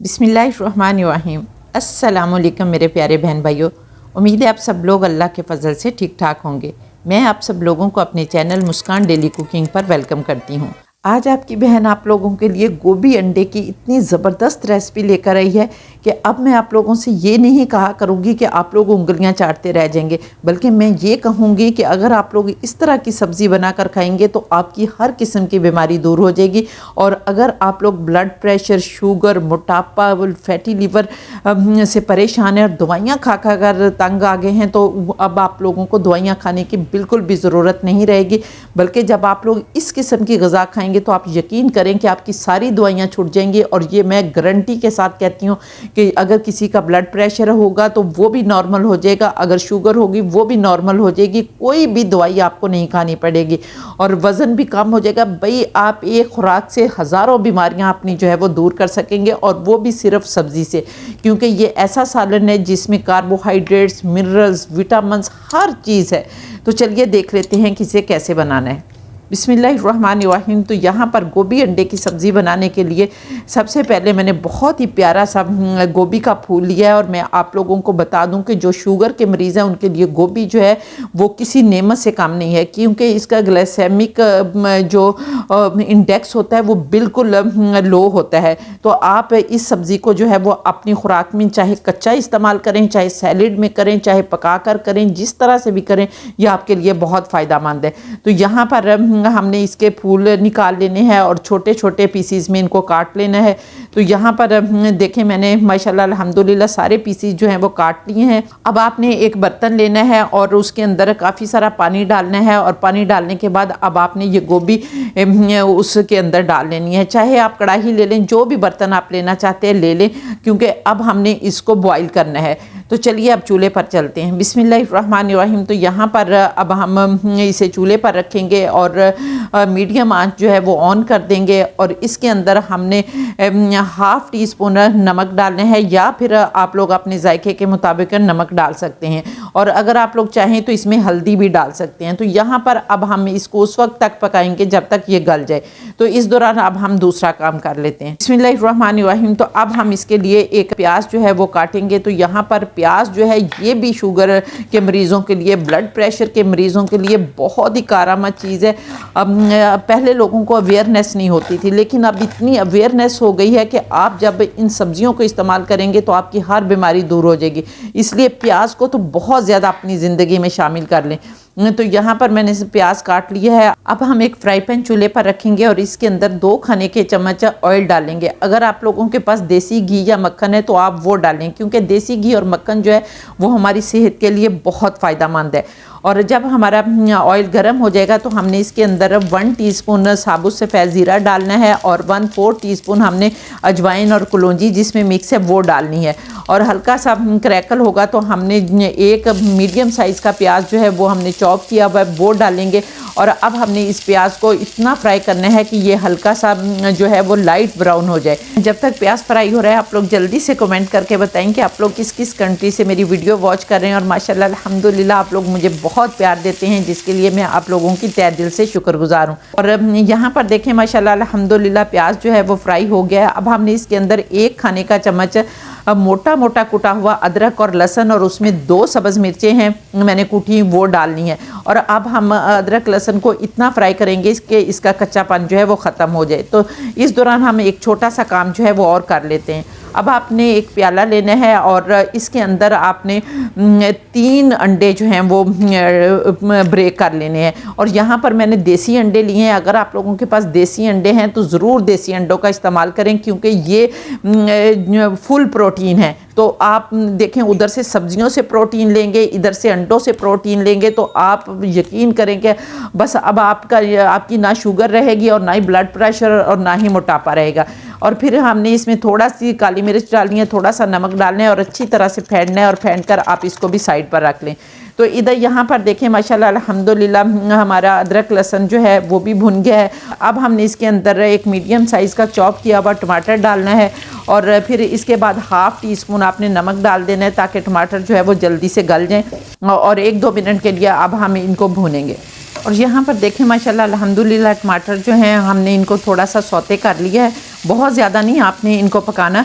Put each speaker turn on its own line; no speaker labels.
बिस्मिल्लाहिर्रहमानिर्रहीम। अस्सलाम वालेकुम मेरे प्यारे बहन भाइयों, उम्मीद है आप सब लोग अल्लाह के फ़ज़ल से ठीक ठाक होंगे। मैं आप सब लोगों को अपने चैनल मुस्कान डेली कुकिंग पर वेलकम करती हूँ। आज आपकी बहन आप लोगों के लिए गोभी अंडे की इतनी ज़बरदस्त रेसिपी लेकर आई है कि अब मैं आप लोगों से ये नहीं कहा करूँगी कि आप लोग उंगलियां चाटते रह जाएंगे, बल्कि मैं ये कहूँगी कि अगर आप लोग इस तरह की सब्ज़ी बनाकर खाएंगे तो आपकी हर किस्म की बीमारी दूर हो जाएगी। और अगर आप लोग ब्लड प्रेशर, शुगर, मोटापा, फैटी लिवर से परेशान हैं और दवाइयाँ खा खा कर तंग आ गए हैं, तो अब आप लोगों को दवाइयाँ खाने की बिल्कुल भी ज़रूरत नहीं रहेगी। बल्कि जब आप लोग इस किस्म की ग़िज़ा खाएंगे तो आप यकीन करें कि आपकी सारी दवाइयाँ छूट जाएंगी। और ये मैं गारंटी के साथ कहती हूँ कि अगर किसी का ब्लड प्रेशर होगा तो वो भी नॉर्मल हो जाएगा, अगर शुगर होगी वो भी नॉर्मल हो जाएगी, कोई भी दवाई आपको नहीं खानी पड़ेगी और वज़न भी कम हो जाएगा। भाई आप एक खुराक से हज़ारों बीमारियाँ अपनी जो है वो दूर कर सकेंगे, और वो भी सिर्फ सब्ज़ी से, क्योंकि ये ऐसा सालन है जिसमें कार्बोहाइड्रेट्स, मिनरल्स, विटामिन्स हर चीज़ है। तो चलिए देख लेते हैं कि इसे कैसे बनाना है। बिस्मिल्लाहिर्रहमानिर्रहीम। तो यहाँ पर गोभी अंडे की सब्ज़ी बनाने के लिए सबसे पहले मैंने बहुत ही प्यारा सा गोभी का फूल लिया है। और मैं आप लोगों को बता दूं कि जो शुगर के मरीज़ हैं उनके लिए गोभी जो है वो किसी नेमत से कम नहीं है, क्योंकि इसका ग्लाइसेमिक जो इंडेक्स होता है वो बिल्कुल लो होता है। तो आप इस सब्ज़ी को जो है वो अपनी खुराक में चाहे कच्चा इस्तेमाल करें, चाहे सैलेड में करें, चाहे पका कर करें, जिस तरह से भी करें, ये आपके लिए बहुत फ़ायदेमंद है। तो यहाँ पर हमने इसके फूल निकाल लेने हैं और छोटे छोटे पीसीज में इनको काट लेना है। तो यहाँ पर देखें मैंने माशाल्लाह अल्हम्दुलिल्लाह सारे पीसीज जो हैं वो काट लिए हैं। अब आपने एक बर्तन लेना है और उसके अंदर काफ़ी सारा पानी डालना है, और पानी डालने के बाद अब आपने ये गोभी उसके अंदर डाल लेनी है। चाहे आप कढ़ाई ले लें, जो भी बर्तन आप लेना चाहते हैं ले लें, क्योंकि अब हमने इसको बॉईल करना है। तो चलिए अब चूल्हे पर चलते हैं। बिस्मिल्लाहिर्रहमानिर्रहीम। तो यहाँ पर अब हम इसे चूल्हे पर रखेंगे और मीडियम आंच जो है वो ऑन कर देंगे, और इसके अंदर हमने हाफ़ टी स्पून नमक डालना है, या फिर आप लोग अपने जायके के मुताबिक नमक डाल सकते हैं, और अगर आप लोग चाहें तो इसमें हल्दी भी डाल सकते हैं। तो यहाँ पर अब हम इसको उस वक्त तक पकाएंगे जब तक ये गल जाए। तो इस दौरान अब हम दूसरा काम कर लेते हैं। बिस्मिल्लाहिर्रहमानिर्रहीम। तो अब हम इसके लिए एक प्याज जो है वो काटेंगे। तो यहाँ पर प्याज जो है ये भी शुगर के मरीज़ों के लिए, ब्लड प्रेशर के मरीज़ों के लिए बहुत ही कारआमद चीज़ है। अब पहले लोगों को अवेयरनेस नहीं होती थी, लेकिन अब इतनी अवेयरनेस हो गई है कि आप जब इन सब्जियों को इस्तेमाल करेंगे तो आपकी हर बीमारी दूर हो जाएगी। इसलिए प्याज को तो बहुत ज़्यादा अपनी ज़िंदगी में शामिल कर लें। तो यहाँ पर मैंने प्याज काट लिया है। अब हम एक फ्राई पैन चूल्हे पर रखेंगे और इसके अंदर 2 खाने के चम्मच ऑयल डालेंगे। अगर आप लोगों के पास देसी घी या मक्खन है तो आप वो डालें, क्योंकि देसी घी और मक्खन जो है वो हमारी सेहत के लिए बहुत फ़ायदेमंद है। और जब हमारा ऑयल गर्म हो जाएगा तो हमने इसके अंदर 1 टीस्पून साबुत सफ़ेद ज़ीरा डालना है, और 1/4 टीस्पून हमने अजवाइन और कलौंजी जिसमें मिक्स है वो डालनी है। और हल्का सा क्रैकल होगा तो हमने एक मीडियम साइज़ का प्याज जो है वो हमने चॉप किया हुआ है वो डालेंगे। और अब हमने इस प्याज को इतना फ्राई करना है कि ये हल्का सा जो है वो लाइट ब्राउन हो जाए। जब तक प्याज फ्राई हो रहा है आप लोग जल्दी से कमेंट करके बताएं कि आप लोग किस किस कंट्री से मेरी वीडियो वॉच कर रहे हैं। और माशाल्लाह अल्हम्दुलिल्लाह आप लोग मुझे बहुत प्यार देते हैं, जिसके लिए मैं आप लोगों की तहे दिल से शुक्रगुजार हूँ। और यहाँ पर देखें माशाल्लाह अल्हम्दुलिल्लाह प्याज जो है वो फ्राई हो गया है। अब हमने इसके अंदर 1 खाने का चम्मच मोटा मोटा कुटा हुआ अदरक और लहसुन, और उसमें 2 सब्ज़ मिर्चें हैं मैंने कूटी वो डालनी है। और अब हम अदरक लहसुन को इतना फ्राई करेंगे कि इसका कच्चापन जो है वो ख़त्म हो जाए। तो इस दौरान हम एक छोटा सा काम जो है वो और कर लेते हैं। अब आपने एक प्याला लेना है और इसके अंदर आपने 3 अंडे जो हैं वो ब्रेक कर लेने हैं। और यहाँ पर मैंने देसी अंडे लिए हैं। अगर आप लोगों के पास देसी अंडे हैं तो ज़रूर देसी अंडों का इस्तेमाल करें, क्योंकि ये फुल प्रोटीन है। तो आप देखें, उधर से सब्जियों से प्रोटीन लेंगे, इधर से अंडों से प्रोटीन लेंगे, तो आप यकीन करेंगे बस अब आपकी ना शुगर रहेगी और ना ही ब्लड प्रेशर और ना ही मोटापा रहेगा। और फिर हमने इसमें थोड़ा सी काली मिर्च डालनी है, थोड़ा सा नमक डालना है और अच्छी तरह से फेंटना है, और फेंट कर आप इसको भी साइड पर रख लें। तो इधर यहाँ पर देखें माशाल्लाह अल्हम्दुलिल्लाह हमारा अदरक लहसुन जो है वो भी भुन गया है। अब हमने इसके अंदर एक मीडियम साइज़ का चॉप किया हुआ टमाटर डालना है, और फिर इसके बाद 1/2 टीस्पून आपने नमक डाल देना है ताकि टमाटर जो है वो जल्दी से गल जाएँ। और 1-2 मिनट के लिए अब हम इनको भूनेंगे। और यहाँ पर देखें माशाल्लाह अल्हम्दुलिल्लाह टमाटर जो हैं हमने इनको थोड़ा सा सौते कर लिया है, बहुत ज़्यादा नहीं आपने इनको पकाना,